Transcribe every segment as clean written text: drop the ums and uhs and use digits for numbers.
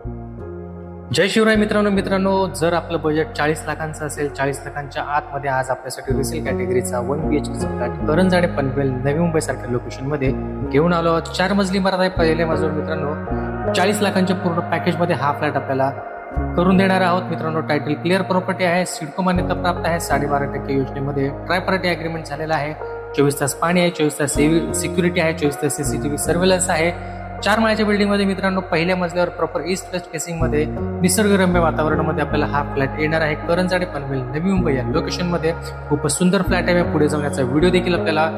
जय शिवराय मित्रांनो, जर आपलं बजेट 40 लाखांचं असेल, 40 लाखांच्या आतमध्ये आज आपल्यासाठी रिसेल कॅटेगरीचा 1 BHK फ्लॅट करंज आणि पनवेल नवी मुंबई सारख्या लोकेशनमध्ये घेऊन आलो आहोत. 4 मजली इमारत आहे. पहिल्या मजल्यावर मित्रांनो 40 लाखांच्या पूर्ण पॅकेजमध्ये हा फ्लॅट आपल्याला करून देणार आहोत. मित्रांनो, टायटल क्लिअर प्रॉपर्टी आहे, सिडको मान्यता प्राप्त आहे. 12.5% योजनेमध्ये ट्राय पार्टी अग्रीमेंट झालेला आहे. 24 तास पाणी आहे, 24 तास सिक्युरिटी आहे, 24 तास CCTV सर्व्हेलन्स आहे. 4 माळ्याच्या बिल्डिंगमध्ये मित्रांनो पहिल्या मजल्यावर प्रॉपर ईस्ट वेस्ट फेसिंगमध्ये निसर्गरम्य वातावरणामध्ये आपल्याला हा फ्लॅट येणार आहे. करंज आणि पनवेल नवी मुंबई या लोकेशनमध्ये खूपच सुंदर फ्लॅट आहे. पुढे जाऊन याचा व्हिडिओ देखील आपल्याला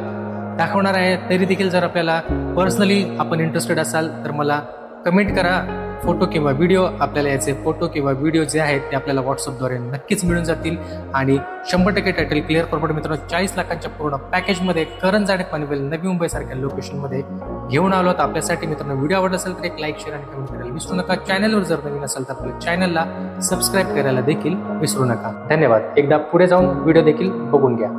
दाखवणार आहे. तरी देखील जर आपल्याला पर्सनली आपण इंटरेस्टेड असाल तर मला कमेंट करा. फोटो किंवा व्हिडिओ, आपल्याला याचे फोटो किंवा व्हिडिओ जे आहेत ते आपल्याला व्हॉट्सअपद्वारे नक्कीच मिळून जातील. आणि 100% टायटल क्लिअर प्रॉपर्टी मित्रांनो 40 लाखांच्या पूर्ण पॅकेजमध्ये करंज आणि पनवेल नवी मुंबई सारख्या लोकेशनमध्ये घेऊन आलो आहोत आपल्यासाठी. मित्रांनो, व्हिडिओ आवडत असेल तर एक लाईक, शेअर आणि कमेंट करायला विसरू नका. चॅनलवर जर नवीन असेल तर आपल्या चॅनलला सबस्क्राईब करायला देखील विसरू नका. धन्यवाद. एकदा पुढे जाऊन व्हिडिओ देखील बघून घ्या.